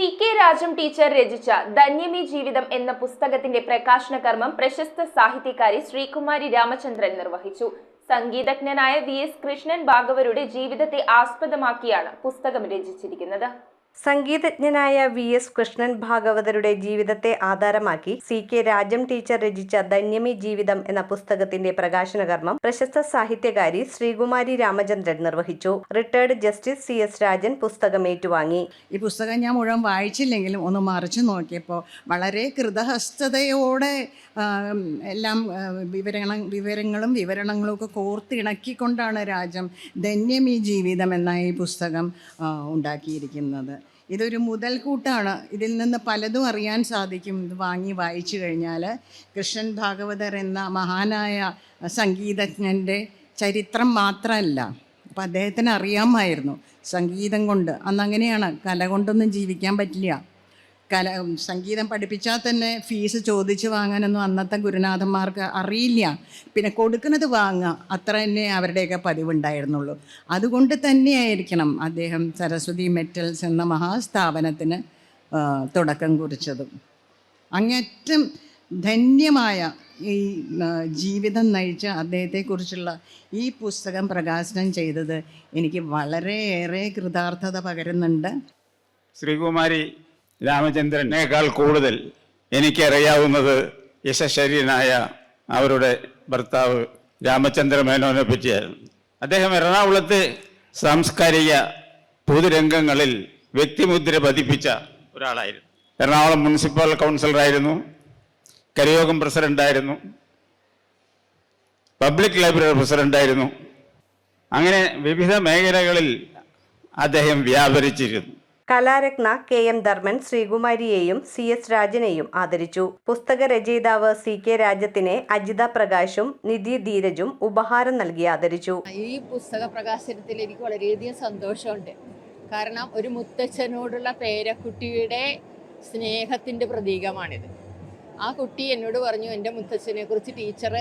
CK Rajam teacher രചിച്ച ധന്യമീ ജീവിതം എന്ന പുസ്തകത്തിന്റെ പ്രകാശന കർമ്മം പ്രശസ്ത സാഹിത്യകാരി ശ്രീകുമാരി രാമചന്ദ്രൻ നിർവഹിച്ചു. സംഗീതജ്ഞനായ VS കൃഷ്ണൻ ഭാഗവതരുടെ ജീവിതത്തെ ആസ്പദമാക്കിയാണ് പുസ്തകം രചിച്ചിരിക്കുന്നത്. സംഗീതജ്ഞനായ VS കൃഷ്ണൻ ഭാഗവതരുടെ ജീവിതത്തെ ആധാരമാക്കി CK രാജം ടീച്ചർ രചിച്ച ധന്യമീ ജീവിതം എന്ന പുസ്തകത്തിന്റെ പ്രകാശന കർമ്മം പ്രശസ്ത സാഹിത്യകാരി ശ്രീകുമാരി രാമചന്ദ്രൻ നിർവഹിച്ചു. റിട്ടയർഡ് ജസ്റ്റിസ് CS രാജൻ പുസ്തകം ഏറ്റുവാങ്ങി. ഈ പുസ്തകം ഞാൻ മുഴുവൻ വായിച്ചില്ലെങ്കിലും ഒന്ന് മറിച്ചു നോക്കിയപ്പോൾ വളരെ കൃതഹസ്തതയോടെ എല്ലാം വിവരങ്ങളും വിവരണങ്ങളും ഒക്കെ കോർത്തിണക്കിക്കൊണ്ടാണ് രാജം ധന്യമീ ജീവിതം എന്ന ഈ പുസ്തകം ഉണ്ടാക്കിയിരിക്കുന്നത്. ഇതൊരു മുതൽക്കൂട്ടാണ്. ഇതിൽ നിന്ന് പലതും അറിയാൻ സാധിക്കും. ഇത് വാങ്ങി വായിച്ചു കഴിഞ്ഞാൽ കൃഷ്ണൻ ഭാഗവതർ എന്ന മഹാനായ സംഗീതജ്ഞൻ്റെ ചരിത്രം മാത്രമല്ല, അപ്പം അദ്ദേഹത്തിന് അറിയാമായിരുന്നു സംഗീതം കൊണ്ട്. അന്നങ്ങനെയാണ്, കല കൊണ്ടൊന്നും ജീവിക്കാൻ പറ്റില്ല. സംഗീതം പഠിപ്പിച്ചാൽ തന്നെ ഫീസ് ചോദിച്ച് വാങ്ങാനൊന്നും അന്നത്തെ ഗുരുനാഥന്മാർക്ക് അറിയില്ല. പിന്നെ കൊടുക്കുന്നത് വാങ്ങുക, അത്ര തന്നെ അവരുടെയൊക്കെ പതിവുണ്ടായിരുന്നുള്ളൂ. അതുകൊണ്ട് തന്നെയായിരിക്കണം അദ്ദേഹം സരസ്വതി മെറ്റൽസ് എന്ന മഹാസ്ഥാപനത്തിന് തുടക്കം കുറിച്ചതും. അങ്ങേറ്റം ധന്യമായ ഈ ജീവിതം നയിച്ച അദ്ദേഹത്തെക്കുറിച്ചുള്ള ഈ പുസ്തകം പ്രകാശനം ചെയ്തത് എനിക്ക് വളരെയേറെ കൃതാർത്ഥത പകരുന്നുണ്ട്. ശ്രീകുമാരി രാമചന്ദ്രനേക്കാൾ കൂടുതൽ എനിക്കറിയാവുന്നത് യശശരീരനായ അവരുടെ ഭർത്താവ് രാമചന്ദ്ര മേനോനെ പറ്റിയായിരുന്നു. അദ്ദേഹം എറണാകുളത്തെ സാംസ്കാരിക പൊതുരംഗങ്ങളിൽ വ്യക്തിമുദ്ര പതിപ്പിച്ച ഒരാളായിരുന്നു. എറണാകുളം മുനിസിപ്പൽ കൗൺസിലറായിരുന്നു, കരയോഗം പ്രസിഡൻ്റായിരുന്നു, പബ്ലിക് ലൈബ്രറി പ്രസിഡൻ്റായിരുന്നു. അങ്ങനെ വിവിധ മേഖലകളിൽ അദ്ദേഹം വ്യാപരിച്ചിരുന്നു. കലാരത്ന KM ധർമ്മൻ ശ്രീകുമാരിയെയും CS രാജനെയും ആദരിച്ചു. പുസ്തക രചയിതാവ് CK രാജത്തിനെ അജിത പ്രകാശും നിധി ധീരജും ഉപഹാരം നൽകി ആദരിച്ചു. ഈ പുസ്തക പ്രകാശനത്തിൽ എനിക്ക് വളരെയധികം സന്തോഷമുണ്ട്. കാരണം ഒരു മുത്തച്ഛനോടുള്ള പേരക്കുട്ടിയുടെ സ്നേഹത്തിൻ്റെ പ്രതീകമാണിത്. ആ കുട്ടി എന്നോട് പറഞ്ഞു, എൻ്റെ മുത്തച്ഛനെ കുറിച്ച് ടീച്ചർ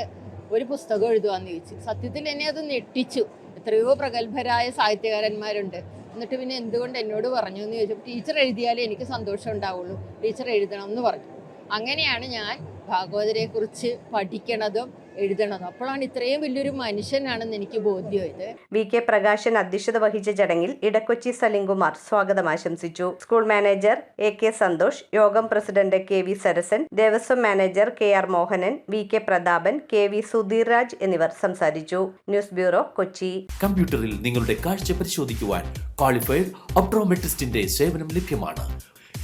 ഒരു പുസ്തകം എഴുതുവാന്ന് ചോദിച്ചു. സത്യത്തിൽ എന്നെ അത് ഞെട്ടിച്ചു. എത്രയോ പ്രഗത്ഭരായ സാഹിത്യകാരന്മാരുണ്ട്, എന്നിട്ട് പിന്നെ എന്തുകൊണ്ട് എന്നോട് പറഞ്ഞു എന്ന് ചോദിച്ചപ്പോൾ ടീച്ചർ എഴുതിയാലേ എനിക്ക് സന്തോഷം ഉണ്ടാവുള്ളൂ, ടീച്ചർ എഴുതണം എന്ന് പറഞ്ഞു. അങ്ങനെയാണ് ഞാൻ ഭാഗവതരെ കുറിച്ച് പഠിക്കണതും എഴുതണതും. അപ്പോഴാണ് ഇത്രയും വലിയൊരു മനുഷ്യനാണെന്ന് എനിക്ക് ബോധ്യമായത്. VK പ്രകാശൻ അധ്യക്ഷത വഹിച്ച ചടങ്ങിൽ ഇടക്കൊച്ചി സലിംകുമാർ സ്വാഗതം ആശംസിച്ചു. സ്കൂൾ മാനേജർ AK സന്തോഷ്, യോഗം president KV Sarasan, Devaswom manager KR Mohanan, VK Prathapan, KV Sudheer Raj എന്നിവർ സംസാരിച്ചു. News bureau, Kochi. കമ്പ്യൂട്ടറിൽ നിങ്ങളുടെ കാഴ്ച പരിശോധിക്കുവാൻ ക്വാളിഫൈഡ് ഒപ്ട്രോമെട്രിസ്റ്റിന്റെ സേവനം ലഭ്യമാണ്.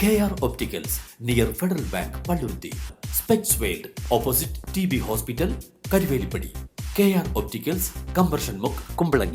KR opticals, near Federal Bank, Palluruthy. Specs world, opposite TB hospital, Karuvelippady. KR opticals, കമ്പർഷൻ മുക്ക്, കുമ്പളങ്ങി.